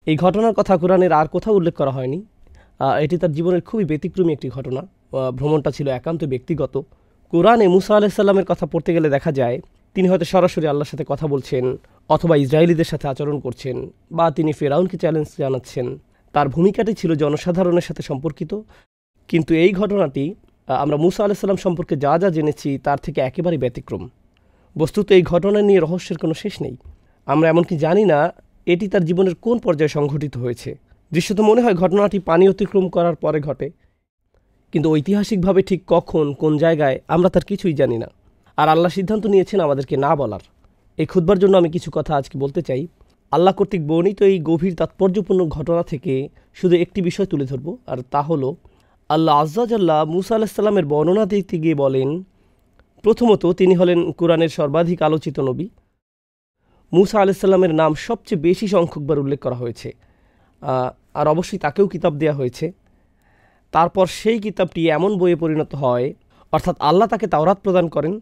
এই ঘটনার কথা কোরআনের আর কোথাও উল্লেখ করা হয়নি। এটি তার জীবনের খুবই ব্যতিক্রমী একটি ঘটনা। ভ্রমণটা ছিল একান্ত ব্যক্তিগত। কোরআনে মুসা আলাইহিস সালামের কথা পড়তে গেলে দেখা যায় তিনি হয়তো সরাসরি আল্লাহর সাথে কথা বলছেন, অথবা ইসরায়েলিদের সাথে আচরণ করছেন, বা তিনি ফেরাউনকে চ্যালেঞ্জ জানাচ্ছেন। তার ভূমিকাটি ছিল জনসাধারণের সাথে সম্পর্কিত। কিন্তু এই ঘটনাটি আমরা মুসা আলাইহিস সালাম সম্পর্কে যা যা জেনেছি তার থেকে একেবারেই ব্যতিক্রম। বস্তুত এই ঘটনা নিয়ে রহস্যের কোনো শেষ নেই। আমরা এমনকি জানি না এটি তার জীবনের কোন পর্যায়ে সংঘটিত হয়েছে। দৃশ্যত মনে হয় ঘটনাটি পানি অতিক্রম করার পরে ঘটে, কিন্তু ঐতিহাসিকভাবে ঠিক কখন কোন জায়গায় আমরা তার কিছুই জানি না। আর আল্লাহ সিদ্ধান্ত নিয়েছেন আমাদেরকে না বলার। এই খুতবার জন্য আমি কিছু কথা আজকে বলতে চাই। আল্লাহ কর্তৃক বর্ণিত এই গভীর তাৎপর্যপূর্ণ ঘটনা থেকে শুধু একটি বিষয় তুলে ধরব, আর তা হলো আল্লাহ আজ্জা জাল্লা মুসা আলাইহিস সালামের বর্ণনা দিতে গিয়ে বলেন, প্রথমত তিনি হলেন কোরআনের সর্বাধিক আলোচিত নবী। মুসা আলাইহিস সালামের নাম সবচেয়ে বেশি সংখ্যকবার উল্লেখ করা হয়েছে, আর অবশ্যই তাকেও কিতাব দেওয়া হয়েছে। তারপর সেই কিতাবটি এমন বইয়ে পরিণত হয়, অর্থাৎ আল্লাহ তাকে তাওরাত প্রদান করেন।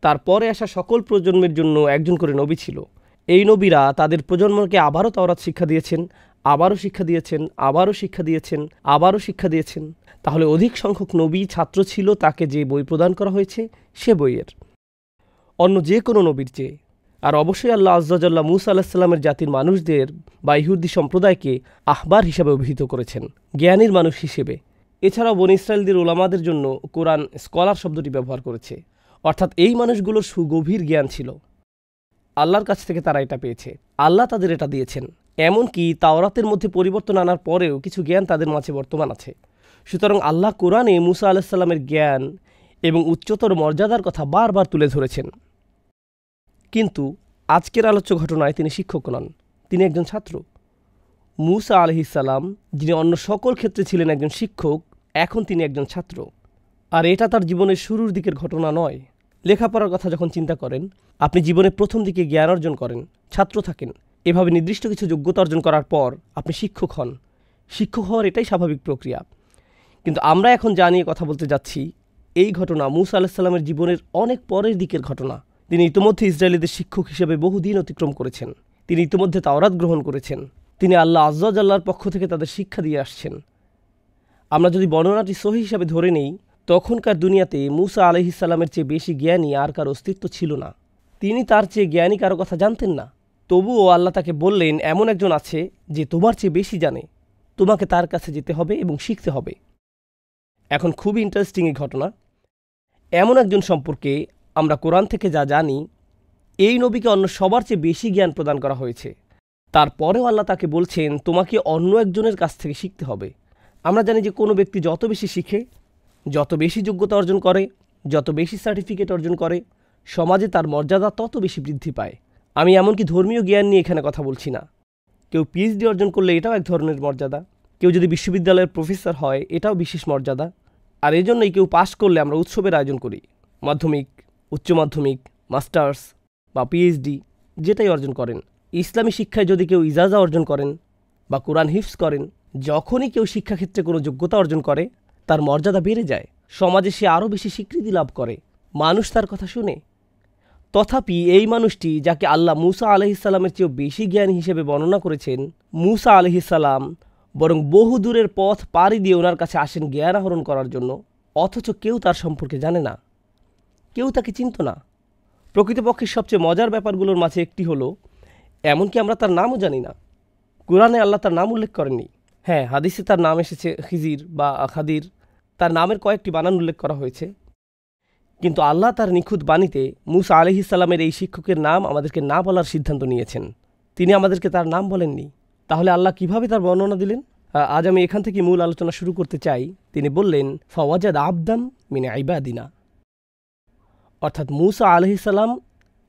তারপরে আসা সকল প্রজন্মের জন্য একজন করে নবী ছিল। এই নবীরা তাদের প্রজন্মকে আবারও তাওরাত শিক্ষা দিয়েছেন, আবারও শিক্ষা দিয়েছেন, আবারও শিক্ষা দিয়েছেন, আবারও শিক্ষা দিয়েছেন। তাহলে অধিক সংখ্যক নবী ছাত্র ছিল তাকে যে বই প্রদান করা হয়েছে সে বইয়ের, অন্য যে কোনো নবীর চেয়ে। আর অবশ্যই আল্লাহ আজ্জা জাল্লা মুসা আলাইহিস সালামের জাতির মানুষদের বা ইহুদি সম্প্রদায়কে আহবার হিসাবে অভিহিত করেছেন, জ্ঞানীর মানুষ হিসেবে। এছাড়াও বনী ইসরায়েলদের ওলামাদের জন্য কোরআন স্কলার শব্দটি ব্যবহার করেছে, অর্থাৎ এই মানুষগুলোর সুগভীর জ্ঞান ছিল। আল্লাহর কাছ থেকে তারা এটা পেয়েছে, আল্লাহ তাদের এটা দিয়েছেন। এমনকি তাওরাতের মধ্যে পরিবর্তন আনার পরেও কিছু জ্ঞান তাদের মাঝে বর্তমান আছে। সুতরাং আল্লাহ কোরআনে মুসা আলাইহিস সালামের জ্ঞান এবং উচ্চতর মর্যাদার কথা বারবার তুলে ধরেছেন। কিন্তু আজকের আলোচ্য ঘটনায় তিনি শিক্ষক নন, তিনি একজন ছাত্র। মুসা আলাইহিস সালাম, যিনি অন্য সকল ক্ষেত্রে ছিলেন একজন শিক্ষক, এখন তিনি একজন ছাত্র। আর এটা তার জীবনের শুরুর দিকের ঘটনা নয়। লেখাপড়ার কথা যখন চিন্তা করেন, আপনি জীবনে প্রথম দিকে জ্ঞান অর্জন করেন, ছাত্র থাকেন, এভাবে নির্দিষ্ট কিছু যোগ্যতা অর্জন করার পর আপনি শিক্ষক হন। শিক্ষক হওয়ার এটাই স্বাভাবিক প্রক্রিয়া। কিন্তু আমরা এখন যা নিয়ে কথা বলতে যাচ্ছি, এই ঘটনা মুসা আলাইহিস সালামের জীবনের অনেক পরের দিকের ঘটনা। তিনি ইতিমধ্যে ইসরায়েলিদের শিক্ষক হিসেবে বহুদিন অতিক্রম করেছেন। তিনি ইতিমধ্যে তাওরাত গ্রহণ করেছেন। তিনি আল্লাহ আজ্জা জাল্লার পক্ষ থেকে তাদের শিক্ষা দিয়ে আসছেন। আমরা যদি বর্ণনাটি সহি হিসাবে ধরে নেই, তখনকার দুনিয়াতে মুসা আলাইহিস সালামের চেয়ে বেশি জ্ঞানী আর কারো অস্তিত্ব ছিল না। তিনি তার চেয়ে জ্ঞানী কারো কথা জানতেন না। তবুও আল্লাহ তাকে বললেন, এমন একজন আছে যে তোমার চেয়ে বেশি জানে, তোমাকে তার কাছে যেতে হবে এবং শিখতে হবে। এখন খুবই ইন্টারেস্টিং এই ঘটনা। এমন একজন সম্পর্কে আমরা কোরআন থেকে যা জানি, এই নবীকে অন্য সবার চেয়ে বেশি জ্ঞান প্রদান করা হয়েছে। তারপরেও আল্লাহ তাকে বলছেন তোমাকে অন্য একজনের কাছ থেকে শিখতে হবে। আমরা জানি যে কোনো ব্যক্তি যত বেশি শিখে, যত বেশি যোগ্যতা অর্জন করে, যত বেশি সার্টিফিকেট অর্জন করে, সমাজে তার মর্যাদা তত বেশি বৃদ্ধি পায়। আমি এমনকি ধর্মীয় জ্ঞান নিয়ে এখানে কথা বলছি না। কেউ পিএইচডি অর্জন করলে এটাও এক ধরনের মর্যাদা। কেউ যদি বিশ্ববিদ্যালয়ের প্রফেসর হয় এটাও বিশেষ মর্যাদা। আর এজন্যই কেউ পাশ করলে আমরা উৎসবের আয়োজন করি। মাধ্যমিক, উচ্চ মাধ্যমিক, মাস্টার্স বা পিএইচডি যেটাই অর্জন করেন। ইসলামী শিক্ষায় যদি কেউ ইজাজা অর্জন করেন বা কোরআন হিফজ করেন, যখনই কেউ শিক্ষাক্ষেত্রে কোনো যোগ্যতা অর্জন করে তার মর্যাদা বেড়ে যায়, সমাজে সে আরও বেশি স্বীকৃতি লাভ করে, মানুষ তার কথা শুনে। তথাপি এই মানুষটি, যাকে আল্লাহ মুসা আলাইহিস সালামের চেয়েও বেশি জ্ঞান হিসেবে বর্ণনা করেছেন, মুসা আলাইহিস সালাম বরং বহু দূরের পথ পাড়ি দিয়ে ওনার কাছে আসেন জ্ঞান আহরণ করার জন্য, অথচ কেউ তার সম্পর্কে জানে না, কেউ তাকে চিনত না। প্রকৃতপক্ষে সবচেয়ে মজার ব্যাপারগুলোর মাঝে একটি হলো, এমনকি আমরা তার নামও জানি না। কোরআনে আল্লাহ তার নাম উল্লেখ করেননি। হ্যাঁ, হাদিসে তার নাম এসেছে খিজির বা খাদির, তার নামের কয়েকটি বানান উল্লেখ করা হয়েছে। কিন্তু আল্লাহ তার নিখুঁত বাণীতে মুসা আলাইহিস সালামের এই শিক্ষকের নাম আমাদেরকে না বলার সিদ্ধান্ত নিয়েছেন। তিনি আমাদেরকে তার নাম বলেননি। তাহলে আল্লাহ কিভাবে তার বর্ণনা দিলেন? আজ আমি এখান থেকে মূল আলোচনা শুরু করতে চাই। তিনি বললেন, ফাওয়াজাদ আবদাম মিন ইবাদিনা, অর্থাৎ মুসা আলাইহিস সালাম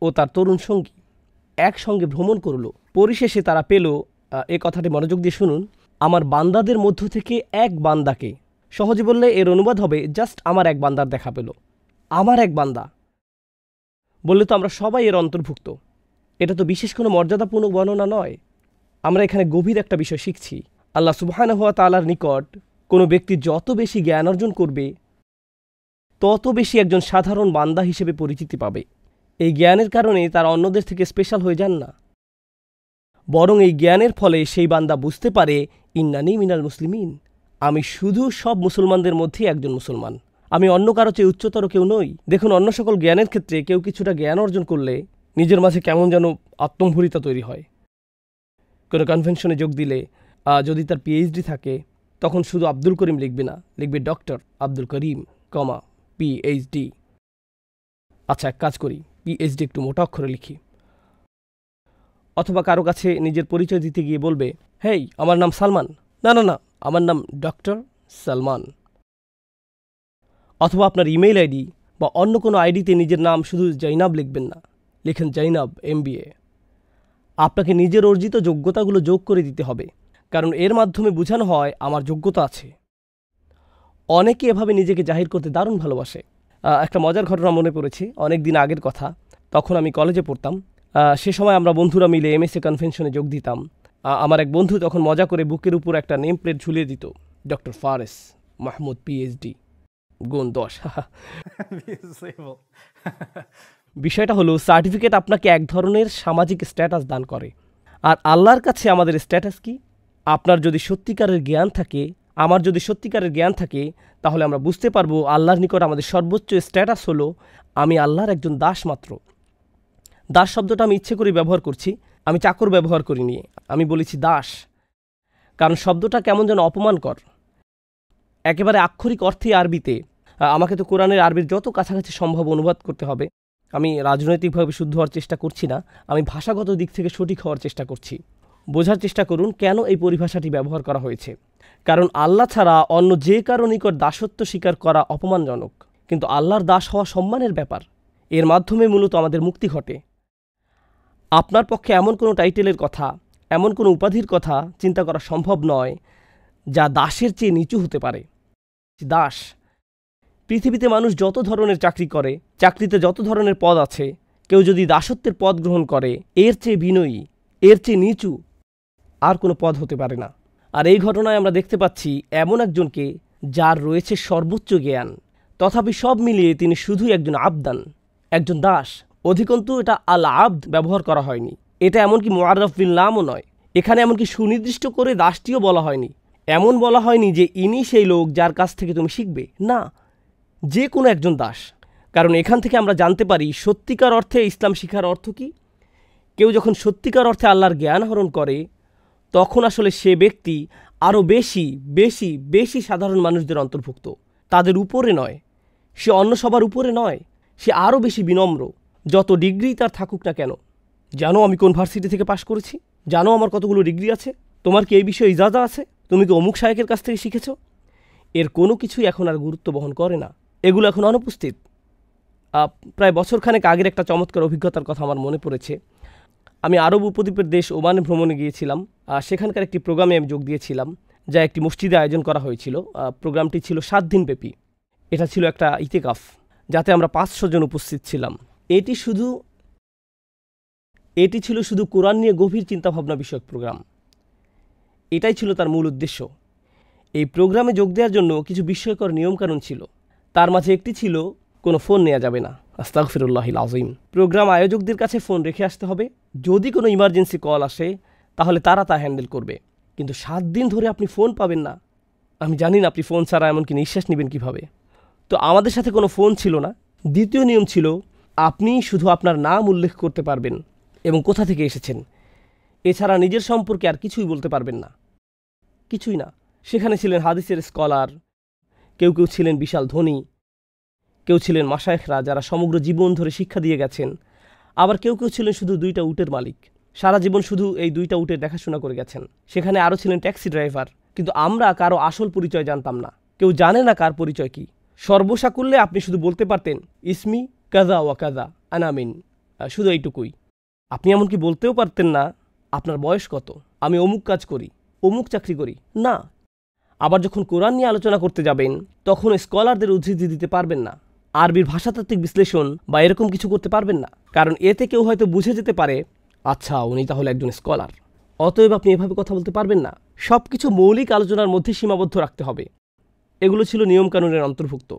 ও তার তরুণ সঙ্গী একসঙ্গে ভ্রমণ করল। পরিশেষে তারা পেল, এ কথাটি মনোযোগ দিয়ে শুনুন, আমার বান্দাদের মধ্য থেকে এক বান্দাকে। সহজে বললে এর অনুবাদ হবে জাস্ট আমার এক বান্দার দেখা পেল। আমার এক বান্দা বললে তো আমরা সবাই এর অন্তর্ভুক্ত। এটা তো বিশেষ কোনো মর্যাদাপূর্ণ বর্ণনা নয়। আমরা এখানে গভীর একটা বিষয় শিখছি। আল্লাহ সুবহানাহু ওয়া তাআলার নিকট কোনো ব্যক্তি যত বেশি জ্ঞান অর্জন করবে, তত বেশি একজন সাধারণ বান্দা হিসেবে পরিচিতি পাবে। এই জ্ঞানের কারণে তারা অন্যদের থেকে স্পেশাল হয়ে যান না। বরং এই জ্ঞানের ফলে সেই বান্দা বুঝতে পারে ইন্নানি মিনাল মুসলিমিন, আমি শুধু সব মুসলমানদের মধ্যেই একজন মুসলমান, আমি অন্য কারো চেয়ে উচ্চতর কেউ নই। দেখুন, অন্য সকল জ্ঞানের ক্ষেত্রে কেউ কিছুটা জ্ঞান অর্জন করলে নিজের মাঝে কেমন যেন আত্মম্ভরিতা তৈরি হয়। কোনো কনভেনশনে যোগ দিলে যদি তার পিএইচডি থাকে, তখন শুধু আব্দুল করিম লিখবে না, লিখবে ডক্টর আব্দুল করিম, পিএইচডি। আচ্ছা, এক কাজ করি, পিএইচডি একটু মোটা অক্ষরে লিখি। অথবা কারো কাছে নিজের পরিচয় দিতে গিয়ে বলবে, হেই, আমার নাম সালমান। না না না, আমার নাম ডক্টর সালমান। অথবা আপনার ইমেইল আইডি বা অন্য কোনো আইডিতে নিজের নাম শুধু জৈনাব লিখবেন না, লিখেন জৈনাব MBA। আপনাকে নিজের অর্জিত যোগ্যতাগুলো যোগ করে দিতে হবে, কারণ এর মাধ্যমে বোঝানো হয় আমার যোগ্যতা আছে। অনেকে এভাবে নিজেকে জাহির করতে দারুণ ভালোবাসে। একটা মজার ঘটনা মনে পড়েছে, অনেক দিন আগের কথা। তখন আমি কলেজে পড়তাম। সে সময় আমরা বন্ধুরা মিলে MSA কনভেনশনে যোগ দিতাম। আমার এক বন্ধু তখন মজা করে বুকের উপর একটা নেম প্লেট ঝুলিয়ে দিত, ডক্টর ফারেস মাহমুদ PhD, গুণ 10। বিষয়টা হলো, সার্টিফিকেট আপনাকে এক ধরনের সামাজিক স্ট্যাটাস দান করে। আর আল্লাহর কাছে আমাদের স্ট্যাটাস কি? আপনার যদি সত্যিকারের জ্ঞান থাকে, আমার যদি সত্যিকারের জ্ঞান থাকে, তাহলে আমরা বুঝতে পারবো আল্লাহর নিকট আমাদের সর্বোচ্চ স্ট্যাটাস হলো আমি আল্লাহর একজন দাস মাত্র। দাস শব্দটা আমি ইচ্ছে করে ব্যবহার করছি, আমি চাকর ব্যবহার করিনি, আমি বলেছি দাস, কারণ শব্দটা কেমন যেন অপমানকর। একেবারে আক্ষরিক অর্থে আরবিতে, আমাকে তো কোরআনের আরবির যত কাছাকাছি সম্ভব অনুবাদ করতে হবে। আমি রাজনৈতিকভাবে শুদ্ধ হওয়ার চেষ্টা করছি না, আমি ভাষাগত দিক থেকে সঠিক হওয়ার চেষ্টা করছি। বোঝার চেষ্টা করুন কেন এই পরিভাষাটি ব্যবহার করা হয়েছে। কারণ আল্লাহ ছাড়া অন্য যে কারো নিকট দাসত্ব স্বীকার করা অপমানজনক, কিন্তু আল্লাহর দাস হওয়া সম্মানের ব্যাপার। এর মাধ্যমে মূলত আমাদের মুক্তি ঘটে। আপনার পক্ষে এমন কোনো টাইটেলের কথা, এমন কোনো উপাধির কথা চিন্তা করা সম্ভব নয় যা দাসের চেয়ে নিচু হতে পারে। দাস, পৃথিবীতে মানুষ যত ধরনের চাকরি করে, চাকরিতে যত ধরনের পদ আছে, কেউ যদি দাসত্বের পদ গ্রহণ করে, এর চেয়ে বিনয়ী, এর চেয়ে নিচু আর কোনো পদ হতে পারে না। আর এই ঘটনায় আমরা দেখতে পাচ্ছি এমন একজনকে যার রয়েছে সর্বোচ্চ জ্ঞান, তথাপি সব মিলিয়ে তিনি শুধুই একজন আবদান, একজন দাস। অধিকন্তু এটা আল আবদ ব্যবহার করা হয়নি, এটা এমনকি মুআররাফ বিল নামও নয়। এখানে এমনকি সুনির্দিষ্ট করে দাসটিও বলা হয়নি। এমন বলা হয়নি যে ইনি সেই লোক যার কাছ থেকে তুমি শিখবে, না, যে কোনো একজন দাস। কারণ এখান থেকে আমরা জানতে পারি সত্যিকার অর্থে ইসলাম শিখার অর্থ কি। কেউ যখন সত্যিকার অর্থে আল্লাহর জ্ঞান আহরণ করে, তখন আসলে সে ব্যক্তি আরও বেশি বেশি বেশি সাধারণ মানুষদের অন্তর্ভুক্ত, তাদের উপরে নয়। সে অন্য সবার উপরে নয়, সে আরও বেশি বিনম্র, যত ডিগ্রি তার থাকুক না কেন। জানো আমি কোন ভার্সিটি থেকে পাশ করেছি? জানো আমার কতগুলো ডিগ্রি আছে? তোমার কি এই বিষয়ে ইজাজা আছে? তুমি কি অমুক শায়েখের কাছ থেকে শিখেছ? এর কোনো কিছুই এখন আর গুরুত্ব বহন করে না, এগুলো এখন অনুপস্থিত। প্রায় বছরখানেক আগের একটা চমৎকার অভিজ্ঞতার কথা আমার মনে পড়েছে। আমি আরব উপদ্বীপের দেশ ওমানে ভ্রমণে গিয়েছিলাম। সেখানকার একটি প্রোগ্রামে আমি যোগ দিয়েছিলাম, যা একটি মসজিদে আয়োজন করা হয়েছিল। প্রোগ্রামটি ছিল 7 দিন ব্যাপী। এটা ছিল একটা ইতেকাফ, যাতে আমরা 500 জন উপস্থিত ছিলাম। এটি ছিল শুধু কোরআন নিয়ে গভীর চিন্তাভাবনা বিষয়ক প্রোগ্রাম। এটাই ছিল তার মূল উদ্দেশ্য। এই প্রোগ্রামে যোগ দেওয়ার জন্য কিছু বিস্ময়কর নিয়মকানুন ছিল। তার মাঝে একটি ছিল, কোনো ফোন নেওয়া যাবে না। আস্তাগফিরুল্লাহিল আযীম। প্রোগ্রাম আয়োজকদের কাছে ফোন রেখে আসতে হবে। যদি কোনো ইমার্জেন্সি কল আসে, তাহলে তারা তা হ্যান্ডেল করবে। কিন্তু 7 দিন ধরে আপনি ফোন পাবেন না। আমি জানি না আপনি ফোন ছাড়া এমনকি নিঃশ্বাস নেবেন কিভাবে। তো আমাদের সাথে কোনো ফোন ছিল না। দ্বিতীয় নিয়ম ছিল, আপনি শুধু আপনার নাম উল্লেখ করতে পারবেন এবং কোথা থেকে এসেছেন। এছাড়া নিজের সম্পর্কে আর কিছুই বলতে পারবেন না, কিছুই না। সেখানে ছিলেন হাদিসের স্কলার, কেউ কেউ ছিলেন বিশাল ধনী, কেউ ছিলেন মাশায়েখরা যারা সমগ্র জীবন ধরে শিক্ষা দিয়ে গেছেন, আবার কেউ কেউ ছিলেন শুধু 2টা উটের মালিক, সারা জীবন শুধু এই 2টা উটের দেখাশোনা করে গেছেন। সেখানে আরও ছিলেন ট্যাক্সি ড্রাইভার। কিন্তু আমরা কারো আসল পরিচয় জানতাম না, কেউ জানে না কার পরিচয় কি। সর্বসাকুল্যে আপনি শুধু বলতে পারতেন, ইসমি কাজা ওয়া কাজা আনামিন, শুধু এইটুকুই। আপনি এমনকি বলতেও পারতেন না আপনার বয়স কত, আমি অমুক কাজ করি, অমুক চাকরি করি, না। আবার যখন কোরআন নিয়ে আলোচনা করতে যাবেন, তখন স্কলারদের উদ্ধৃতি দিতে পারবেন না, আরবির ভাষাতাত্ত্বিক বিশ্লেষণ বা এরকম কিছু করতে পারবেন না, কারণ এতে কেউ হয়তো বুঝে যেতে পারে, আচ্ছা উনি তাহলে একজন স্কলার। অতএব আপনি এভাবে কথা বলতে পারবেন না। সব কিছু মৌলিক আলোচনার মধ্যে সীমাবদ্ধ রাখতে হবে। এগুলো ছিল নিয়মকানুনের অন্তর্ভুক্ত।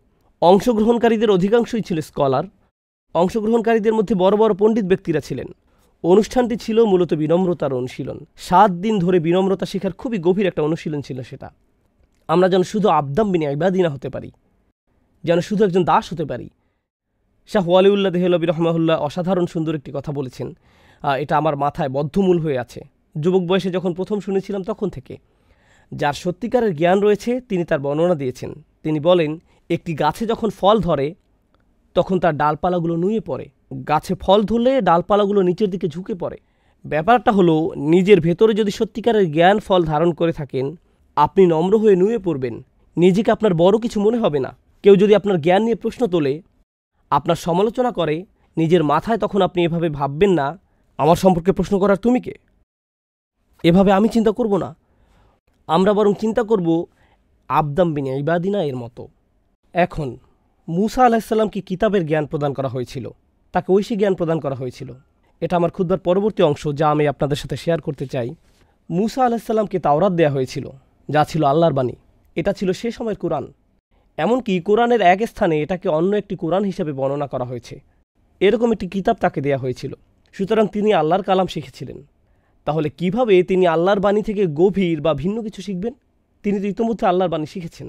অংশগ্রহণকারীদের অধিকাংশই ছিল স্কলার। অংশগ্রহণকারীদের মধ্যে বড় বড় পণ্ডিত ব্যক্তিরা ছিলেন। অনুষ্ঠানটি ছিল মূলত বিনম্রতার অনুশীলন। 7 দিন ধরে বিনম্রতা শেখার খুবই গভীর একটা অনুশীলন ছিল সেটা। আমরা যেন শুধু আবদাম বিন ইবাদিনা হতে পারি, যেন শুধু একজন দাস হতে পারি। শাহ ওয়ালিউল্লাহ দেহলভী রহমাহুল্লাহ অসাধারণ সুন্দর একটি কথা বলেছেন, এটা আমার মাথায় বদ্ধমূল হয়ে আছে। যুবক বয়সে যখন প্রথম শুনেছিলাম তখন থেকে। যার সত্যিকারের জ্ঞান রয়েছে তিনি তার বর্ণনা দিয়েছেন। তিনি বলেন, একটি গাছে যখন ফল ধরে তখন তার ডালপালাগুলো নুয়ে পড়ে। গাছে ফল ধরলে ডালপালাগুলো নিচের দিকে ঝুঁকে পড়ে। ব্যাপারটা হলো, নিজের ভেতরে যদি সত্যিকারের জ্ঞান ফল ধারণ করে থাকেন, আপনি নম্র হয়ে নুয়ে পড়বেন। নিজেকে আপনার বড় কিছু মনে হবে না। কেউ যদি আপনার জ্ঞান নিয়ে প্রশ্ন তোলে, আপনার সমালোচনা করে, নিজের মাথায় তখন আপনি এভাবে ভাববেন না, আমার সম্পর্কে প্রশ্ন করার তুমি কে, এভাবে আমি চিন্তা করব না। আমরা বরং চিন্তা করব আবদাম বিন ইবাদিনা এর মতো। এখন মূসা আলাইহিসসালামকে কিতাবের জ্ঞান প্রদান করা হয়েছিল, তাকে ঐশী জ্ঞান প্রদান করা হয়েছিল। এটা আমার খুতবার পরবর্তী অংশ, যা আমি আপনাদের সাথে শেয়ার করতে চাই। মূসা আলাইহিসসালামকে তাওরাত দেয়া হয়েছিল, যা ছিল আল্লাহর বাণী। এটা ছিল সে সময়ের কোরআন। এমনকি কোরআনের এক স্থানে এটাকে অন্য একটি কোরআন হিসেবে বর্ণনা করা হয়েছে। এরকম একটি কিতাব তাকে দেয়া হয়েছিল। সুতরাং তিনি আল্লাহর কালাম শিখেছিলেন। তাহলে কিভাবে তিনি আল্লাহর বাণী থেকে গভীর বা ভিন্ন কিছু শিখবেন? তিনি তো ইতোমধ্যে আল্লাহর বাণী শিখেছেন।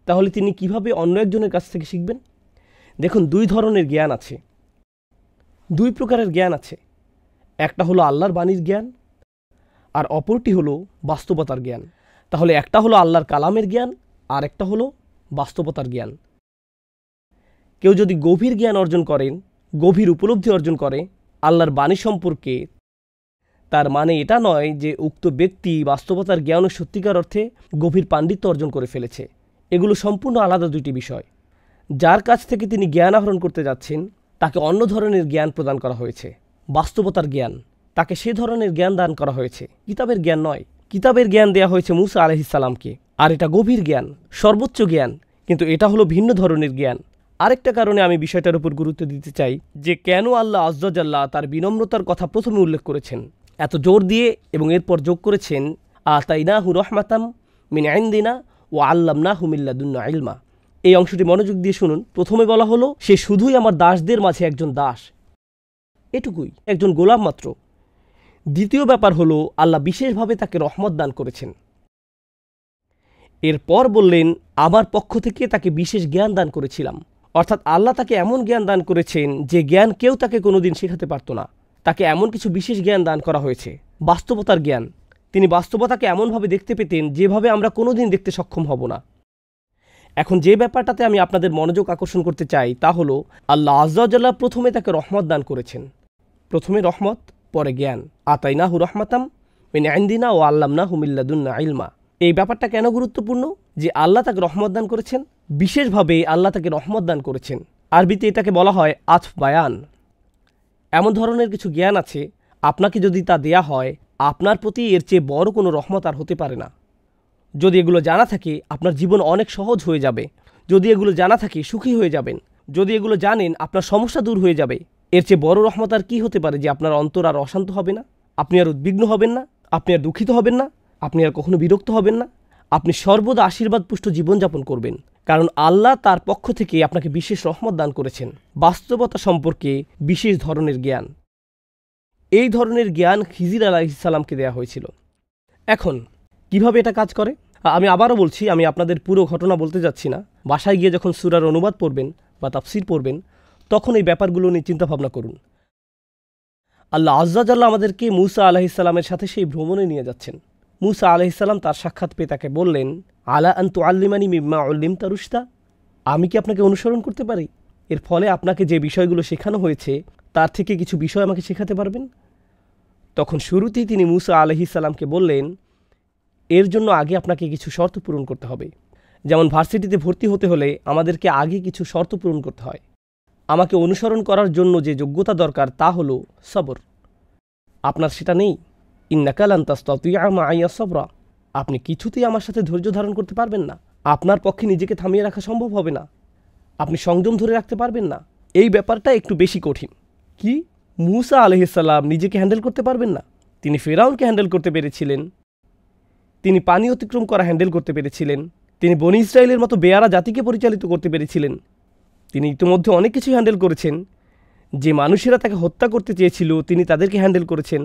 তাহলে তিনি কিভাবে অন্য একজনের কাছ থেকে শিখবেন? দেখুন, 2 ধরনের জ্ঞান আছে, 2 প্রকারের জ্ঞান আছে। একটা হলো আল্লাহর বাণীর জ্ঞান, আর অপরটি হলো বাস্তবতার জ্ঞান। তাহলে একটা হলো আল্লাহর কালামের জ্ঞান, আর একটা হলো বাস্তবতার জ্ঞান। কেউ যদি গভীর জ্ঞান অর্জন করেন, গভীর উপলব্ধি অর্জন করে আল্লাহর বাণী সম্পর্কে, তার মানে এটা নয় যে উক্ত ব্যক্তি বাস্তবতার জ্ঞান ও সত্যিকার অর্থে গভীর পাণ্ডিত্য অর্জন করে ফেলেছে। এগুলো সম্পূর্ণ আলাদা 2টি বিষয়। যার কাছ থেকে তিনি জ্ঞান আহরণ করতে যাচ্ছেন তাকে অন্য ধরনের জ্ঞান প্রদান করা হয়েছে, বাস্তবতার জ্ঞান। তাকে সে ধরনের জ্ঞান দান করা হয়েছে, কিতাবের জ্ঞান নয়। কিতাবের জ্ঞান দেয়া হয়েছে মূসা আলাইহিসসালামকে, আর এটা গভীর জ্ঞান, সর্বোচ্চ জ্ঞান, কিন্তু এটা হলো ভিন্ন ধরনের জ্ঞান। আরেকটা কারণে আমি বিষয়টার উপর গুরুত্ব দিতে চাই যে কেন আল্লাহ আযজা জাল্লা তার বিনম্রতার কথা প্রথমে উল্লেখ করেছেন এত জোর দিয়ে, এবং এরপর যোগ করেছেন আতাইনাহু রাহমাতাম মিন ইনদিনা ওয়া আল্লামনাহু মিন লাদুন্না ইলমা। এই অংশটি মনোযোগ দিয়ে শুনুন। প্রথমে বলা হলো, সে শুধুই আমার দাসদের মাঝে একজন দাস, এটুকুই, একজন গোলাম মাত্র। দ্বিতীয় ব্যাপার হলো, আল্লাহ বিশেষভাবে তাকে রহমত দান করেছেন। এরপর বললেন, আমার পক্ষ থেকে তাকে বিশেষ জ্ঞান দান করেছিলাম। অর্থাৎ আল্লাহ তাকে এমন জ্ঞান দান করেছেন যে জ্ঞান কেউ তাকে কোনোদিন শেখাতে পারত না। তাকে এমন কিছু বিশেষ জ্ঞান দান করা হয়েছে, বাস্তবতার জ্ঞান। তিনি বাস্তবতাকে এমনভাবে দেখতে পেতেন যেভাবে আমরা কোনোদিন দেখতে সক্ষম হব না। এখন যে ব্যাপারটাতে আমি আপনাদের মনোযোগ আকর্ষণ করতে চাই তা হলো, আল্লাহ আযজা ওয়া জাল্লা প্রথমে তাকে রহমত দান করেছেন। প্রথমে রহমত, পরে জ্ঞান। আতাইনাহু রাহমাতাম মিন ইনদিনা ওয়া আল্লামনাহু মিন লাদুন্না ইলমা। এই ব্যাপারটা কেন গুরুত্বপূর্ণ যে আল্লাহ তাকে রহমত দান করেছেন? বিশেষভাবে আল্লাহ তাকে রহমত দান করেছেন। আরবিতে এটাকে বলা হয় আতফ বায়ান। এমন ধরনের কিছু জ্ঞান আছে, আপনাকে যদি তা দেয়া হয়, আপনার প্রতি এর চেয়ে বড় কোনো রহমত আর হতে পারে না। যদি এগুলো জানা থাকে, আপনার জীবন অনেক সহজ হয়ে যাবে। যদি এগুলো জানা থাকে, সুখী হয়ে যাবেন। যদি এগুলো জানেন, আপনার সমস্যা দূর হয়ে যাবে। এর চেয়ে বড় রহমত আর কি হতে পারে যে আপনার অন্তর আর অশান্ত হবে না, আপনি আর উদ্বিগ্ন হবেন না, আপনি আর দুঃখিত হবেন না, আপনি আর কখনো বিরক্ত হবেন না। আপনি সর্বদা আশীর্বাদপুষ্ট জীবনযাপন করবেন, কারণ আল্লাহ তার পক্ষ থেকে আপনাকে বিশেষ রহমত দান করেছেন, বাস্তবতা সম্পর্কে বিশেষ ধরনের জ্ঞান। এই ধরনের জ্ঞান খিজির আলাইহিস সালামকে দেয়া হয়েছিল। এখন কিভাবে এটা কাজ করে? আমি আবারও বলছি, আমি আপনাদের পুরো ঘটনা বলতে যাচ্ছি না। বাসায় গিয়ে যখন সূরার অনুবাদ পড়বেন বা তাফসীর পড়বেন, তখন এই ব্যাপারগুলো নিয়ে চিন্তাভাবনা করুন। আল্লাহ আযজা জাল্লা আমাদেরকে মূসা আলাইহিস সালামের সাথে সেই ভ্রমণে নিয়ে যাচ্ছেন। মূসা আলাইহিস সালাম তার সাক্ষাৎ পেয়ে তাকে বললেন, আলা আন তুআল্লিমানি মিম্মা উল্লিমতা রুশদা, আমি কি আপনাকে অনুসরণ করতে পারি? এর ফলে আপনাকে যে বিষয়গুলো শেখানো হয়েছে তার থেকে কিছু বিষয় আমাকে শেখাতে পারবেন? তখন শুরুতেই তিনি মূসা আলাইহিস সালামকে বললেন, এর জন্য আগে আপনাকে কিছু শর্ত পূরণ করতে হবে। যেমন ভার্সিটিতে ভর্তি হতে হলে আমাদেরকে আগে কিছু শর্ত পূরণ করতে হয়। আমাকে অনুসরণ করার জন্য যে যোগ্যতা দরকার তা হলো সবর। আপনার সেটা নেই। ইন্নাকা লান তাসতাতিআ মাইয়া সবরা, আপনি কিছুতেই আমার সাথে ধৈর্য ধারণ করতে পারবেন না। আপনার পক্ষে নিজেকে থামিয়ে রাখা সম্ভব হবে না। আপনি সংযম ধরে রাখতে পারবেন না। এই ব্যাপারটা একটু বেশি কঠিন। কি? মূসা আলাইহিস সালাম নিজেকে হ্যান্ডেল করতে পারবেন না? তিনি ফিরআউনকে হ্যান্ডেল করতে পেরেছিলেন, তিনি পানি অতিক্রম করা হ্যান্ডেল করতে পেরেছিলেন, তিনি বনি ইসরায়েলের মতো বেয়ারা জাতিকে পরিচালিত করতে পেরেছিলেন। তিনি ইতিমধ্যে অনেক কিছু হ্যান্ডেল করেছেন যে মানুষেরা তাকে হত্যা করতে চেয়েছিল তিনি তাদেরকে হ্যান্ডেল করেছেন।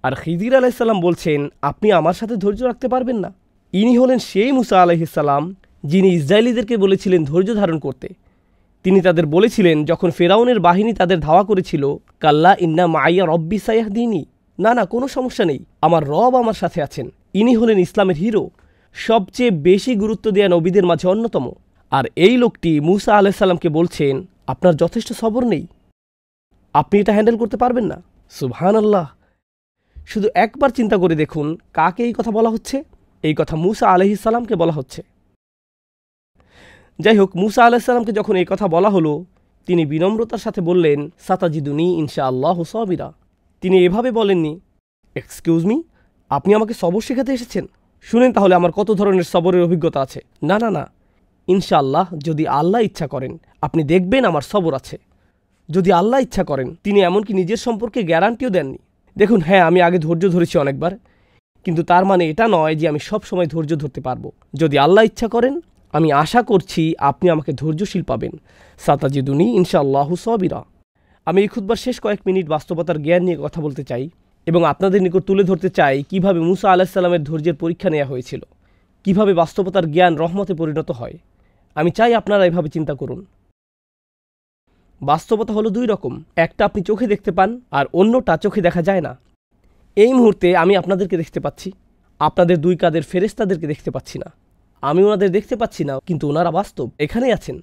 আর খিজির আলাইহিসসালাম বলছেন, আপনি আমার সাথে ধৈর্য রাখতে পারবেন না? ইনি হলেন সেই মুসা আলাইহিসসালাম যিনি ইসরায়েলিদেরকে বলেছিলেন ধৈর্য ধারণ করতে। তিনি তাদের বলেছিলেন যখন ফেরাউনের বাহিনী তাদের ধাওয়া করেছিল, কাল্লা ইন্না মাইয়া রব্বি সায়াহদিনী, না না, কোনো সমস্যা নেই, আমার রব আমার সাথে আছেন। ইনি হলেন ইসলামের হিরো, সবচেয়ে বেশি গুরুত্ব দেয়া নবীদের মাঝে অন্যতম। আর এই লোকটি মুসা আলাইহিসসালামকে বলছেন, আপনার যথেষ্ট সবর নেই, আপনি এটা হ্যান্ডেল করতে পারবেন না। সুবহানাল্লাহ! শুধু একবার চিন্তা করে দেখুন, কাকে এই কথা বলা হচ্ছে? এই কথা মুসা আলাইহিসসালামকে বলা হচ্ছে। যাই হোক, মুসা আলাইহিসসালামকে যখন এই কথা বলা হলো, তিনি বিনম্রতার সাথে বললেন, সাতাজিদুনি ইনশাআল্লাহু সাবিরা। তিনি এভাবে বলেননি, এক্সকিউজ মি, আপনি আমাকে সবর শেখাতে এসেছেন? শুনেন তাহলে আমার কত ধরনের সবরের অভিজ্ঞতা আছে। না না না, ইনশাআল্লাহ, যদি আল্লাহ ইচ্ছা করেন আপনি দেখবেন আমার সবর আছে। যদি আল্লাহ ইচ্ছা করেন। তিনি এমনকি নিজের সম্পর্কে গ্যারান্টিও দেননি। দেখুন, হ্যাঁ, আমি আগে ধৈর্য ধরেছি অনেকবার, কিন্তু তার মানে এটা নয় যে আমি সব সময় ধৈর্য ধরতে পারবো। যদি আল্লাহ ইচ্ছা করেন, আমি আশা করছি আপনি আমাকে ধৈর্যশীল পাবেন। সাতাজিদুনি ইনশাআল্লাহু সাবিরা। আমি এই খুতবার শেষ কয়েক মিনিট বাস্তবতার জ্ঞান নিয়ে কথা বলতে চাই এবং আপনাদের নিকট তুলে ধরতে চাই কিভাবে মুসা আলাইহিসসালামের ধৈর্যের পরীক্ষা নেওয়া হয়েছিল, কিভাবে বাস্তবতার জ্ঞান রহমতে পরিণত হয়। আমি চাই আপনারা এভাবে চিন্তা করুন। বাস্তবতা হলো দুই রকম, একটা আপনি চোখে দেখতে পান আর অন্যটা চোখে দেখা যায় না। এই মুহূর্তে আমি আপনাদেরকে দেখতে পাচ্ছি, আপনাদের দুই কাঁধের ফেরেশতাদেরকে দেখতে পাচ্ছি না। আমি ওনাদের দেখতে পাচ্ছি না, কিন্তু ওনারা বাস্তব, এখানেই আছেন।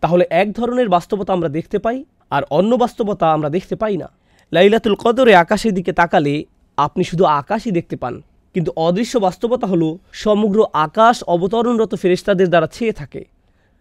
তাহলে এক ধরনের বাস্তবতা আমরা দেখতে পাই আর অন্য বাস্তবতা আমরা দেখতে পাই না। লাইলাতুল কদরে আকাশের দিকে তাকালে আপনি শুধু আকাশই দেখতে পান, কিন্তু অদৃশ্য বাস্তবতা হলো সমগ্র আকাশ অবতরণরত ফেরেশতাদের দ্বারা ছেয়ে থাকে।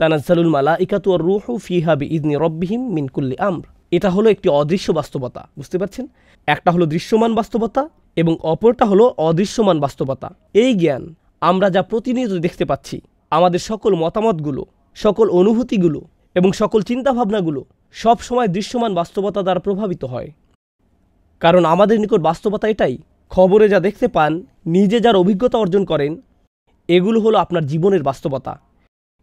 তানাজ্জালুল মালাইকাতু ওয়ার রূহু ফিহা বিইذনি রাব্বিহিম মিন কুল্লি আমর। এটা হলো একটি অদৃশ্য বাস্তবতা, বুঝতে পারছেন? একটা হলো দৃশ্যমান বাস্তবতা এবং অপরটা হলো অদৃশ্যমান বাস্তবতা। এই জ্ঞান আমরা যা প্রতিনিয়ত দেখতে পাচ্ছি, আমাদের সকল মতামতগুলো, সকল অনুভূতিগুলো এবং সকল চিন্তাভাবনাগুলো সব সময় দৃশ্যমান বাস্তবতা দ্বারা প্রভাবিত হয়। কারণ আমাদের নিকট বাস্তবতা এটাই। খবরে যা দেখতে পান, নিজে যার অভিজ্ঞতা অর্জন করেন, এগুলো হলো আপনার জীবনের বাস্তবতা।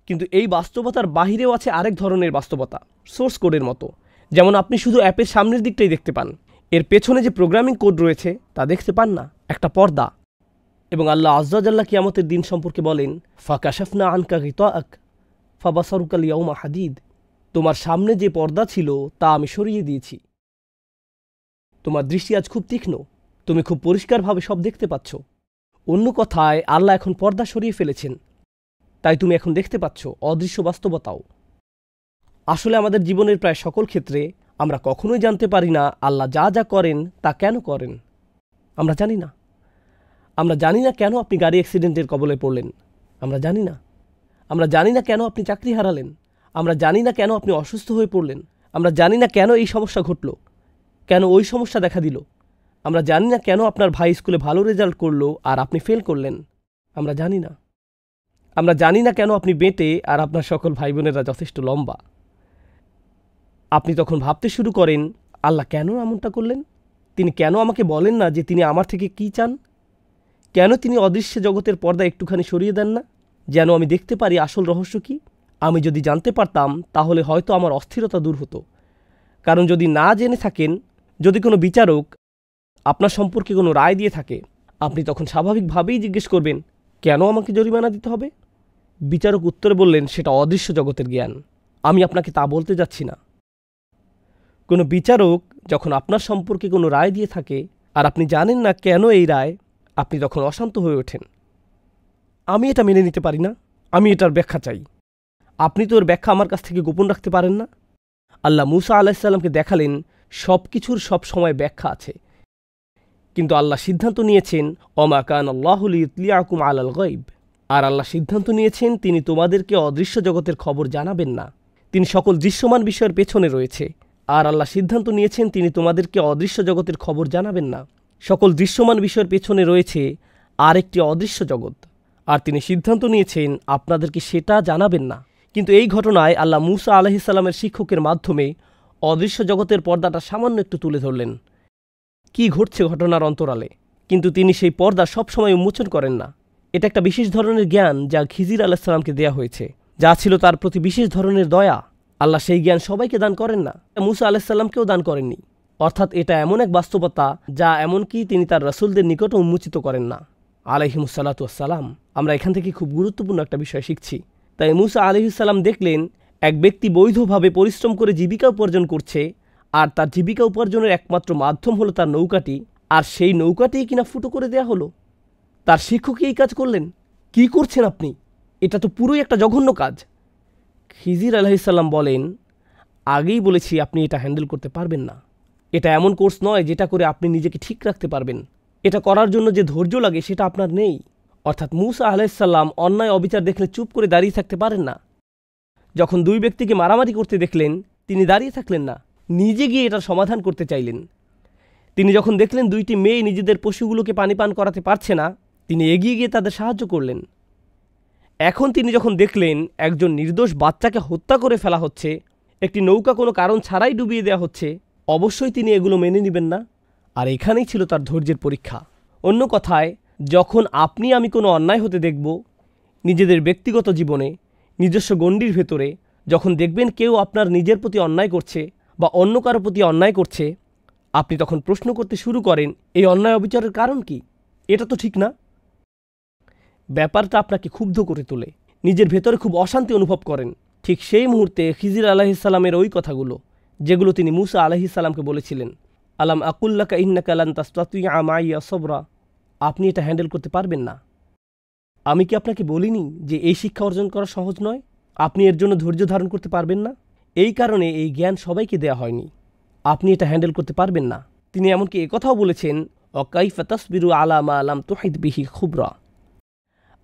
কিন্তু এই বাস্তবতার বাহিরেও আছে আরেক ধরনের বাস্তবতা, সোর্স কোডের মতো। যেমন আপনি শুধু অ্যাপের সামনের দিকটাই দেখতে পান, এর পেছনে যে প্রোগ্রামিং কোড রয়েছে তা দেখতে পান না, একটা পর্দা। এবং আল্লাহ আযজা ওয়া জাল্লা কিয়ামতের দিন সম্পর্কে বলেন, ফাকাশাফনা আনকা গিতাআক ফাবাসারুকা আল-ইয়াওমা হাদিদ। তোমার সামনে যে পর্দা ছিল তা আমি সরিয়ে দিয়েছি, তোমার দৃষ্টি আজ খুব তীক্ষ্ণ, তুমি খুব পরিষ্কারভাবে সব দেখতে পাচ্ছ। অন্য কথায়, আল্লাহ এখন পর্দা সরিয়ে ফেলেছেন, তাই তুমি এখন দেখতে পাচ্ছ অদৃশ্য বাস্তবতাও। আসলে আমাদের জীবনের প্রায় সকল ক্ষেত্রে আমরা কখনোই জানতে পারি না আল্লাহ যা যা করেন তা কেন করেন। আমরা জানি না। আমরা জানি না কেন আপনি গাড়ি অ্যাক্সিডেন্টের কবলে পড়লেন, আমরা জানি না। আমরা জানি না কেন আপনি চাকরি হারালেন, আমরা জানি না কেন আপনি অসুস্থ হয়ে পড়লেন, আমরা জানি না কেন এই সমস্যা ঘটল, কেন ওই সমস্যা দেখা দিল। আমরা জানি না কেন আপনার ভাই স্কুলে ভালো রেজাল্ট করলো আর আপনি ফেল করলেন, আমরা জানি না। আমরা জানি না কেন আপনি বেঁটে আর আপনার সকল ভাই বোনেরা যথেষ্ট লম্বা। আপনি তখন ভাবতে শুরু করেন, আল্লাহ কেন এমনটা করলেন? তিনি কেন আমাকে বলেন না যে তিনি আমার থেকে কি চান? কেন তিনি অদৃশ্য জগতের পর্দা একটুখানি সরিয়ে দেন না, যেন আমি দেখতে পারি আসল রহস্য কি? আমি যদি জানতে পারতাম তাহলে হয়তো আমার অস্থিরতা দূর হতো। কারণ যদি না জেনে থাকেন, যদি কোনো বিচারক আপনার সম্পর্কে কোনো রায় দিয়ে থাকে, আপনি তখন স্বাভাবিকভাবেই জিজ্ঞেস করবেন, কেন আমাকে জরিমানা দিতে হবে? বিচারক উত্তরে বললেন, সেটা অদৃশ্য জগতের জ্ঞান, আমি আপনাকে তা বলতে যাচ্ছি না। কোনো বিচারক যখন আপনার সম্পর্কে কোনো রায় দিয়ে থাকে আর আপনি জানেন না কেন এই রায়, আপনি তখন অশান্ত হয়ে ওঠেন। আমি এটা মেনে নিতে পারি না, আমি এটার ব্যাখ্যা চাই। আপনি তো ওর ব্যাখ্যা আমার কাছ থেকে গোপন রাখতে পারেন না। আল্লাহ মুসা আলাইহিসসালামকে দেখালেন সব কিছুর সব সময় ব্যাখ্যা আছে, কিন্তু আল্লাহ সিদ্ধান্ত নিয়েছেন ওমা কান আল্লাহু লিইতলিআকুম আলাল গায়ব। আর আল্লাহ সিদ্ধান্ত নিয়েছেন তিনি তোমাদেরকে অদৃশ্য জগতের খবর জানাবেন না। তিনি সকল দৃশ্যমান বিষয়ের পেছনে রয়েছে। আর আল্লাহ সিদ্ধান্ত নিয়েছেন তিনি তোমাদেরকে অদৃশ্য জগতের খবর জানাবেন না। সকল দৃশ্যমান বিষয়ের পেছনে রয়েছে আর একটি অদৃশ্য জগৎ, আর তিনি সিদ্ধান্ত নিয়েছেন আপনাদেরকে সেটা জানাবেন না। কিন্তু এই ঘটনায় আল্লাহ মুসা আলাইহিসসালামের শিক্ষকের মাধ্যমে অদৃশ্য জগতের পর্দাটা সামান্য একটু তুলে ধরলেন, কি ঘটছে ঘটনার অন্তরালে। কিন্তু তিনি সেই পর্দা সবসময় উন্মোচন করেন না। এটা একটা বিশেষ ধরনের জ্ঞান যা খিজির আলাইহিসসালামকে দেয়া হয়েছে, যা ছিল তার প্রতি বিশেষ ধরনের দয়া। আল্লাহ সেই জ্ঞান সবাইকে দান করেন না, মুসা আলাইহিস সালামকেও দান করেননি। অর্থাৎ এটা এমন এক বাস্তবতা যা এমনকি তিনি তার রাসূলদের নিকটও উন্মোচিত করেন না আলাইহিমুসসালাতু ওয়াসসালাম। আমরা এখান থেকে খুব গুরুত্বপূর্ণ একটা বিষয় শিখছি। তাই মুসা আলাইহিস সালাম দেখলেন এক ব্যক্তি বৈধভাবে পরিশ্রম করে জীবিকা উপার্জন করছে, আর তার জীবিকা উপার্জনের একমাত্র মাধ্যম হলো তার নৌকাটি, আর সেই নৌকাটিই কিনা ফুটো করে দেয়া হলো। তার শিক্ষকই এই কাজ করলেন। কি করছেন আপনি? এটা তো পুরোই একটা জঘন্য কাজ। খিজির আলাইহিস সালাম বলেন, আগেই বলেছি আপনি এটা হ্যান্ডেল করতে পারবেন না। এটা এমন কোর্স নয় যেটা করে আপনি নিজেকে ঠিক রাখতে পারবেন। এটা করার জন্য যে ধৈর্য লাগে সেটা আপনার নেই। অর্থাৎ মুসা আলাইহিস সালাম অন্যায় অবিচার দেখলে চুপ করে দাঁড়িয়ে থাকতে পারেন না। যখন দুই ব্যক্তিকে মারামারি করতে দেখলেন, তিনি দাঁড়িয়ে থাকলেন না, নিজে গিয়ে এটার সমাধান করতে চাইলেন। তিনি যখন দেখলেন দুইটি মেয়ে নিজেদের পশুগুলোকে পানি পান করাতে পারছে না, তিনি এগিয়ে গিয়ে তাদের সাহায্য করলেন। এখন তিনি যখন দেখলেন একজন নির্দোষ বাচ্চাকে হত্যা করে ফেলা হচ্ছে, একটি নৌকা কোনো কারণ ছাড়াই ডুবিয়ে দেওয়া হচ্ছে, অবশ্যই তিনি এগুলো মেনে নেবেন না। আর এখানেই ছিল তার ধৈর্যের পরীক্ষা। অন্য কথায়, যখন আপনি আমি কোনো অন্যায় হতে দেখব, নিজেদের ব্যক্তিগত জীবনে, নিজস্ব গণ্ডির ভেতরে, যখন দেখবেন কেউ আপনার নিজের প্রতি অন্যায় করছে বা অন্য কারো প্রতি অন্যায় করছে, আপনি তখন প্রশ্ন করতে শুরু করেন, এই অন্যায় অবিচারের কারণ কি? এটা তো ঠিক না। ব্যাপারটা আপনাকে ক্ষুব্ধ করে তোলে, নিজের ভেতরে খুব অশান্তি অনুভব করেন। ঠিক সেই মুহূর্তে খিজির আলাইহিস সালামের ওই কথাগুলো, যেগুলো তিনি মুসা আলাইহিস সালামকে বলেছিলেন, আলাম আকুল্লাকা ইন্নাকা লান তাসতাতিআ মাইয়া সবরা, আপনি এটা হ্যান্ডেল করতে পারবেন না। আমি কি আপনাকে বলিনি যে এই শিক্ষা অর্জন করা সহজ নয়? আপনি এর জন্য ধৈর্য ধারণ করতে পারবেন না। এই কারণে এই জ্ঞান সবাইকে দেয়া হয়নি। আপনি এটা হ্যান্ডেল করতে পারবেন না। তিনি এমনকি একথাও বলেছেন, অকাইফা তাসবিরু আলা মা লাম তুহিত বিহি খুবরা,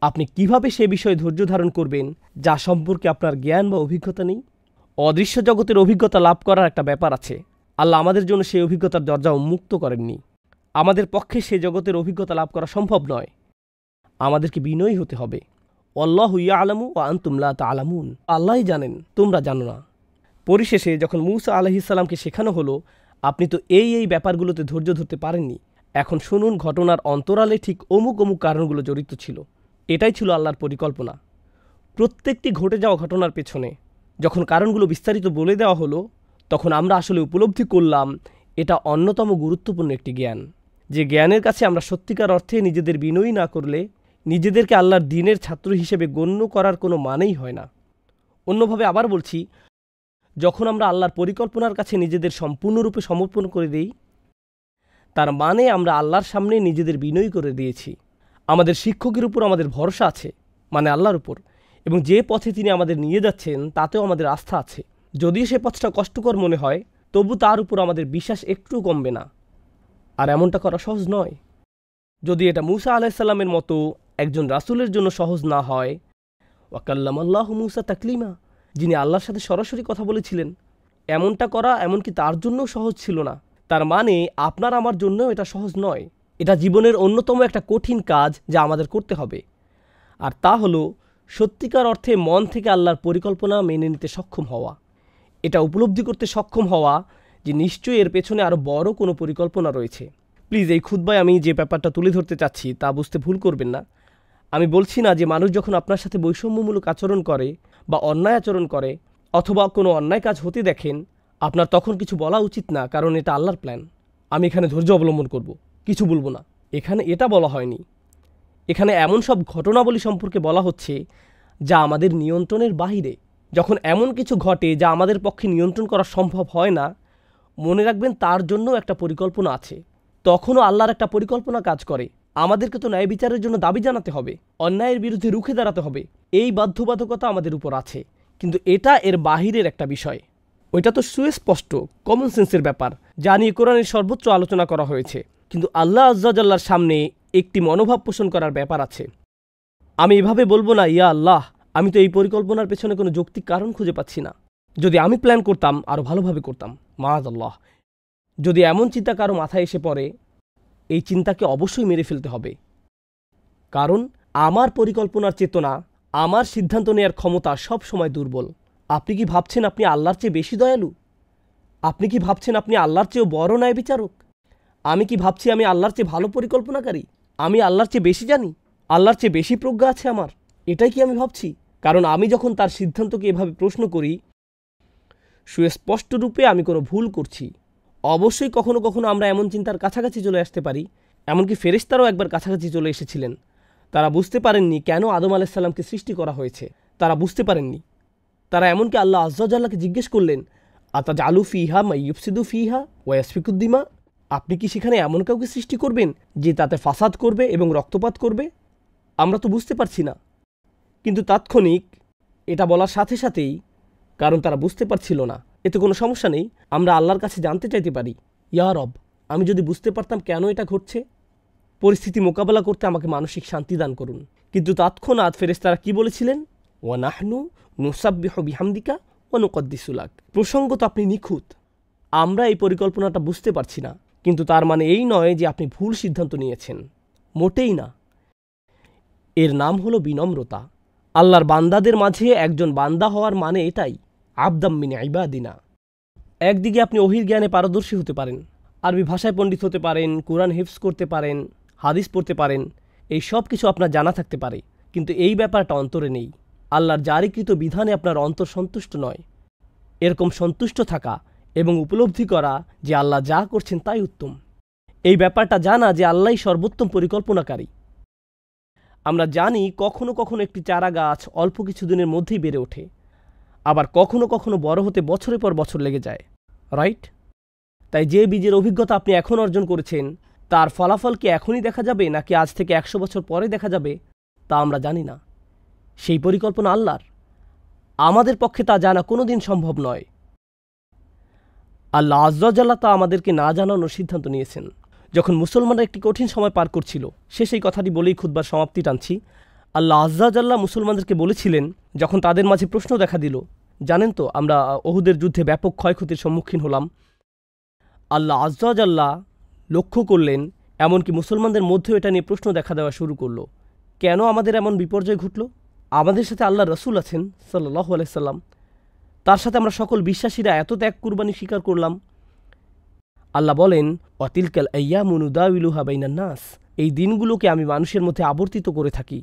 আপনি কিভাবে সে বিষয়ে ধৈর্য ধারণ করবেন যা সম্পর্কে আপনার জ্ঞান বা অভিজ্ঞতা নেই? অদৃশ্য জগতের অভিজ্ঞতা লাভ করার একটা ব্যাপার আছে। আল্লাহ আমাদের জন্য সেই অভিজ্ঞতার দরজা উন্মুক্ত করেননি। আমাদের পক্ষে সে জগতের অভিজ্ঞতা লাভ করা সম্ভব নয়। আমাদেরকে বিনয়ী হতে হবে। আল্লাহু ইয়ালামু ওয়া আনতুম লা তা'লামুন, আল্লাহই জানেন, তোমরা জানো না। পরিশেষে যখন মুসা আলাইহিস সালামকে শেখানো হলো, আপনি তো এই ব্যাপারগুলোতে ধৈর্য ধরতে পারেননি, এখন শুনুন ঘটনার অন্তরালে ঠিক অমুক কারণগুলো জড়িত ছিল। এটাই ছিল আল্লাহর পরিকল্পনা। প্রত্যেকটি ঘটে যাওয়া ঘটনার পেছনে যখন কারণগুলো বিস্তারিত বলে দেওয়া হলো, তখন আমরা আসলে উপলব্ধি করলাম এটা অন্যতম গুরুত্বপূর্ণ একটি জ্ঞান, যে জ্ঞানের কাছে আমরা সত্যিকার অর্থে নিজেদের বিনয়ী না করলে নিজেদেরকে আল্লাহর দ্বীনের ছাত্র হিসেবে গণ্য করার কোনো মানেই হয় না। অন্যভাবে আবার বলছি, যখন আমরা আল্লাহর পরিকল্পনার কাছে নিজেদের সম্পূর্ণরূপে সমর্পণ করে দিই, তার মানে আমরা আল্লাহর সামনে নিজেদের বিনয়ী করে দিয়েছি। আমাদের শিক্ষকের উপর আমাদের ভরসা আছে, মানে আল্লাহর উপর, এবং যে পথে তিনি আমাদের নিয়ে যাচ্ছেন তাতেও আমাদের আস্থা আছে। যদিও সে পথটা কষ্টকর মনে হয়, তবু তার উপর আমাদের বিশ্বাস একটুও কমবে না। আর এমনটা করা সহজ নয়। যদি এটা মুসা আলাইহিস সালামের মতো একজন রাসূলের জন্য সহজ না হয়, ওয়াকাল্লামাল্লাহু মুসা তাকলিমা, যিনি আল্লাহর সাথে সরাসরি কথা বলেছিলেন, এমনটা করা এমনকি তার জন্যও সহজ ছিল না। তার মানে আপনার আমার জন্যও এটা সহজ নয়। এটা জীবনের অন্যতম একটা কঠিন কাজ যা আমাদের করতে হবে। আর তা হলো সত্যিকার অর্থে মন থেকে আল্লাহর পরিকল্পনা মেনে নিতে সক্ষম হওয়া। এটা উপলব্ধি করতে সক্ষম হওয়া যে নিশ্চয়ই এর পেছনে আরও বড় কোনো পরিকল্পনা রয়েছে। প্লিজ এই খুতবায় আমি যে ব্যাপারটা তুলে ধরতে চাচ্ছি তা বুঝতে ভুল করবেন না। আমি বলছি না যে মানুষ যখন আপনার সাথে বৈষম্যমূলক আচরণ করে বা অন্যায় আচরণ করে অথবা কোনো অন্যায় কাজ হতে দেখেন, আপনার তখন কিছু বলা উচিত না, কারণ এটা আল্লাহর প্ল্যান। আমি এখানে ধৈর্য অবলম্বন করব, কিছু বলবো না। এখানে এটা বলা হয়নি। এখানে এমন সব ঘটনাবলী সম্পর্কে বলা হচ্ছে যা আমাদের নিয়ন্ত্রণের বাহিরে। যখন এমন কিছু ঘটে যা আমাদের পক্ষে নিয়ন্ত্রণ করা সম্ভব হয় না, মনে রাখবেন তার জন্য একটা পরিকল্পনা আছে। তখনও আল্লাহর একটা পরিকল্পনা কাজ করে। আমাদেরকে তো ন্যায় বিচারের জন্য দাবি জানাতে হবে, অন্যায়ের বিরুদ্ধে রুখে দাঁড়াতে হবে। এই বাধ্যবাধকতা আমাদের উপর আছে, কিন্তু এটা এর বাহিরের একটা বিষয়। ওইটা তো সুস্পষ্ট কমন সেন্সের ব্যাপার, যা নিয়ে কোরআনের সর্বোচ্চ আলোচনা করা হয়েছে। কিন্তু আল্লাহ আজ্জা জাল্লার সামনে একটি মনোভাব পোষণ করার ব্যাপার আছে। আমি এভাবে বলবো না, ইয়া আল্লাহ, আমি তো এই পরিকল্পনার পেছনে কোনো যৌক্তিক কারণ খুঁজে পাচ্ছি না। যদি আমি প্ল্যান করতাম আরও ভালোভাবে করতাম। মাআযাল্লাহ, যদি এমন চিন্তা কারো মাথায় এসে পড়ে, এই চিন্তাকে অবশ্যই মেরে ফেলতে হবে। কারণ আমার পরিকল্পনার চেতনা, আমার সিদ্ধান্ত নেওয়ার ক্ষমতা সব সময় দুর্বল। আপনি কি ভাবছেন আপনি আল্লাহর চেয়ে বেশি দয়ালু? আপনি কি ভাবছেন আপনি আল্লাহর চেয়েও বড় ন্যায় বিচারক? আমি কি ভাবছি আমি আল্লাহর চেয়ে ভালো পরিকল্পনাকারী? আমি আল্লাহর চেয়ে বেশি জানি, আল্লাহর চেয়ে বেশি প্রজ্ঞা আছে আমার? এটাই কি আমি ভাবছি? কারণ আমি যখন তার সিদ্ধান্তকে এভাবে প্রশ্ন করি, সুস্পষ্ট রূপে আমি কোনো ভুল করছি। অবশ্যই কখনো কখনো আমরা এমন চিন্তার কাছাকাছি চলে আসতে পারি, এমনকি ফেরেশতারাও একবার কাছাকাছি চলে এসেছিলেন। তারা বুঝতে পারেননি কেন আদম আলাইহিস সালামকে সৃষ্টি করা হয়েছে, তারা বুঝতে পারেননি। তারা এমনকি আল্লাহ আযজা ওয়া জাল্লাকে জিজ্ঞেস করলেন, আতাজআলু ফিহা মান ইউফসিদু ফিহা ওয়া ইয়াসফিকুদ দিমা, আপনি কি সেখানে এমন কাউকে সৃষ্টি করবেন যে তাতে ফাসাদ করবে এবং রক্তপাত করবে? আমরা তো বুঝতে পারছি না। কিন্তু তাৎক্ষণিক এটা বলার সাথে সাথেই, কারণ তারা বুঝতে পারছিল না, এতে কোনো সমস্যা নেই, আমরা আল্লাহর কাছে জানতে চাইতে পারি, ইয়া রব, আমি যদি বুঝতে পারতাম কেন এটা ঘটছে, পরিস্থিতি মোকাবেলা করতে আমাকে মানসিক শান্তি দান করুন। কিন্তু তৎক্ষণাৎ ফেরেশতারা কি বলেছিলেন? ওয়া নাহনু নুসাব্বিহু বিহামদিকা ওয়া নুকদ্দিসু লাক, প্রসঙ্গত আপনি নিখুঁত, আমরা এই পরিকল্পনাটা বুঝতে পারছি না, কিন্তু তার মানে এই নয় যে আপনি ভুল সিদ্ধান্ত নিয়েছেন, মোটেই না। এর নাম হলো বিনম্রতা। আল্লাহর বান্দাদের মাঝে একজন বান্দা হওয়ার মানে এটাই, আবদাম মিন ইবাদিনা। একদিকে আপনি ওহীর জ্ঞানে পারদর্শী হতে পারেন, আরবি ভাষায় পণ্ডিত হতে পারেন, কোরআন হিফজ করতে পারেন, হাদিস পড়তে পারেন, এই সব কিছু আপনার জানা থাকতে পারে, কিন্তু এই ব্যাপারটা অন্তরে নেই। আল্লাহর জারিকৃত বিধানে আপনার অন্তর সন্তুষ্ট নয়। এরকম সন্তুষ্ট থাকা এবং উপলব্ধি করা যে আল্লাহ যা করছেন তাই উত্তম, এই ব্যাপারটা জানা যে আল্লাহই সর্বোত্তম পরিকল্পনাকারী। আমরা জানি কখনো কখনো একটি চারা গাছ অল্প কিছুদিনের মধ্যেই বেড়ে ওঠে, আবার কখনো কখনো বড় হতে বছরের পর বছর লেগে যায়, রাইট? তাই যে বীজের অভিজ্ঞতা আপনি এখন অর্জন করেছেন তার ফলাফল কি এখনই দেখা যাবে নাকি আজ থেকে 100 বছর পরে দেখা যাবে তা আমরা জানি না। সেই পরিকল্পনা আল্লাহর, আমাদের পক্ষে তা জানা কোনোদিন সম্ভব নয়। আল্লাহ আযজা ওয়া জাল্লা তা আমাদেরকে না জানানোর সিদ্ধান্ত নিয়েছেন। যখন মুসলমানরা একটি কঠিন সময় পার করছিল, সেই কথাটি বলেই খুতবার সমাপ্তি টানছি। আল্লাহ আযজা ওয়া জাল্লা মুসলমানদেরকে বলেছিলেন, যখন তাদের মাঝে প্রশ্ন দেখা দিল, জানেন তো আমরা উহুদের যুদ্ধে ব্যাপক ক্ষয়ক্ষতির সম্মুখীন হলাম। আল্লাহ আযজা ওয়া জাল্লা লক্ষ্য করলেন, এমনকি মুসলমানদের মধ্যেও এটা নিয়ে প্রশ্ন দেখা দেওয়া শুরু করলো, কেন আমাদের এমন বিপর্যয় ঘটল? আমাদের সাথে আল্লাহর রাসূল আছেন সাল্লাল্লাহু আলাইহি সাল্লাম, তার সাথে আমরা সকল বিশ্বাসীরা এত ত্যাগ কুরবানি স্বীকার করলাম। আল্লাহ বলেন, ওয়াতিলকাল আইয়ামু নুদাউিলুহা বাইনান নাস, এই দিনগুলোকে আমি মানুষের মধ্যে আবর্তিত করে থাকি।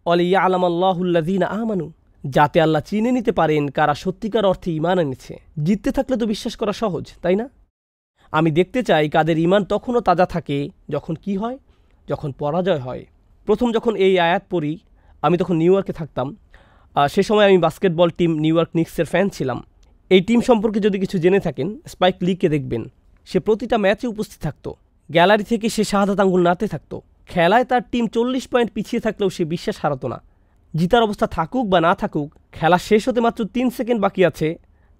ওয়ালিয়ালামাল্লাহুল্লাযীনা আমানু, যাতে আল্লাহ চিনে নিতে পারেন কারা সত্যিকার অর্থে ঈমান এনেছে। জিততে থাকলে তো বিশ্বাস করা সহজ, তাই না? আমি দেখতে চাই কাদের ঈমান তখনও তাজা থাকে যখন কি হয়, যখন পরাজয় হয়। প্রথম যখন এই আয়াত পড়ি, আমি তখন নিউ ইয়র্কে থাকতাম। সে সময় আমি বাস্কেটবল টিম নিউ ইয়র্ক নিক্সের ফ্যান ছিলাম। এই টিম সম্পর্কে যদি কিছু জেনে থাকেন, স্পাইক লিকে দেখবেন, সে প্রতিটা ম্যাচে উপস্থিত থাকত। গ্যালারি থেকে সে শাহাদাত আঙ্গুল নাড়তে থাকত। খেলায় তার টিম 40 পয়েন্ট পিছিয়ে থাকলেও সে বিশ্বাস হারাত না। জিতার অবস্থা থাকুক বা না থাকুক, খেলা শেষ হতে মাত্র 3 সেকেন্ড বাকি আছে,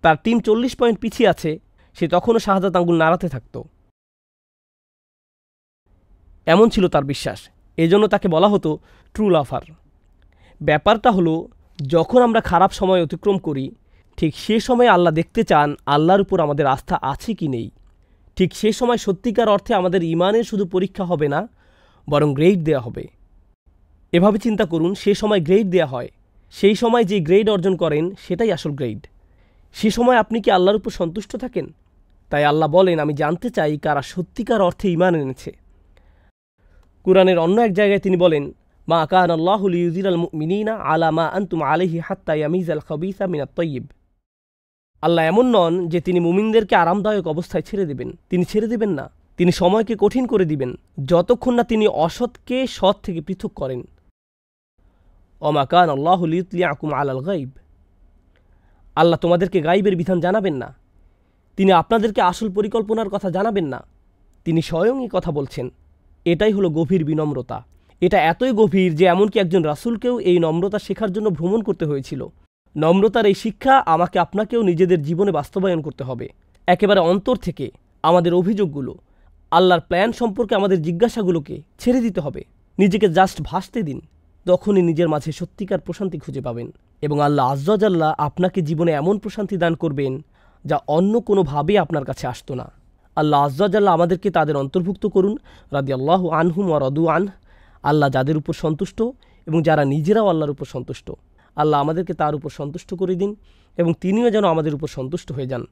তার টিম 40 পয়েন্ট পিছিয়ে আছে, সে তখনও শাহাদাত আঙ্গুল নাড়াতে থাকত। এমন ছিল তার বিশ্বাস। এজন্য তাকে বলা হতো ট্রু লাভার। ব্যাপারটা হলো, যখন আমরা খারাপ সময় অতিক্রম করি, ঠিক সে সময় আল্লাহ দেখতে চান আল্লাহর উপর আমাদের আস্থা আছে কি নেই। ঠিক সে সময় সত্যিকার অর্থে আমাদের ঈমানের শুধু পরীক্ষা হবে না, বরং গ্রেড দেয়া হবে। এভাবে চিন্তা করুন, সে সময় গ্রেড দেয়া হয়, সেই সময় যে গ্রেড অর্জন করেন সেটাই আসল গ্রেড। সে সময় আপনি কি আল্লাহর উপর সন্তুষ্ট থাকেন? তাই আল্লাহ বলেন, আমি জানতে চাই কারা সত্যিকার অর্থে ঈমান এনেছে। কুরআনের অন্য এক জায়গায় তিনি বলেন, মা কানা আল্লাহু লিইউযিরাল মুমিনিনা আলা মা আনতুম আলাইহি হাত্তা ইয়ামিজাল খাবিসা মিনাত তাইয়্যিব। আল্লাহ এমন নন যে তিনি মুমিনদেরকে আরামদায়ক অবস্থায় ছেড়ে দেবেন। তিনি ছেড়ে দেবেন না, তিনি সময়কে কঠিন করে দিবেন যতক্ষণ না তিনি অসৎকে সৎ থেকে পৃথক করেন। ওমা কানা আল্লাহু লিইউতলিআকুম আলাল গায়ব, আল্লাহ তোমাদেরকে গায়বের বিধান জানাবেন না, তিনি আপনাদেরকে আসল পরিকল্পনার কথা জানাবেন না, তিনি স্বয়ংই কথা বলছেন। এটাই হলো গভীর বিনম্রতা। এটা এতই গভীর যে এমনকি একজন রাসূলকেও এই নম্রতা শেখার জন্য ভ্রমণ করতে হয়েছিল। নম্রতার এই শিক্ষা আমাকে আপনাকেও নিজেদের জীবনে বাস্তবায়ন করতে হবে। একেবারে অন্তর থেকে আমাদের অভিযোগগুলো, আল্লাহর প্ল্যান সম্পর্কে আমাদের জিজ্ঞাসাগুলোকে ছেড়ে দিতে হবে। নিজেকে জাস্ট ভাসতে দিন, তখনই নিজের মাঝে সত্যিকার প্রশান্তি খুঁজে পাবেন এবং আল্লাহ আযজা ওয়া জাল্লা আপনাকে জীবনে এমন প্রশান্তি দান করবেন যা অন্য কোনোভাবেই আপনার কাছে আসতো না। আল্লাহ আযজা ওয়া জাল্লা আমাদেরকে তাদের অন্তর্ভুক্ত করুন, রাদিয়াল্লাহু আনহুম ওয়া রাদু আনহু। আল্লাহ যাদের উপর সন্তুষ্ট এবং যারা নিজেরাও আল্লাহর উপর সন্তুষ্ট, আল্লাহ আমাদেরকে তার উপর সন্তুষ্ট করে দিন এবং তিনিও যেন আমাদের উপর সন্তুষ্ট হয়ে যান।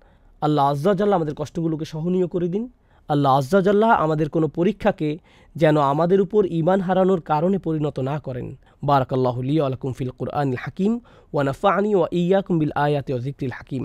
আল্লাহ আযজা ওয়া জাল্লা আমাদের কষ্টগুলোকে সহনীয় করে দিন। আল্লাহ আযজা ওয়া জাল্লা আমাদের কোনো পরীক্ষাকে যেন আমাদের উপর ঈমান হারানোর কারণে পরিণত না করেন। বারাকাল্লাহু লি ওয়া লাকুম ফিল কুরআনিল হাকিম ওয়া নাফা'নি ওয়া ইয়্যাকুম বিল আয়াতি ওয়া যিকরিল হাকিম।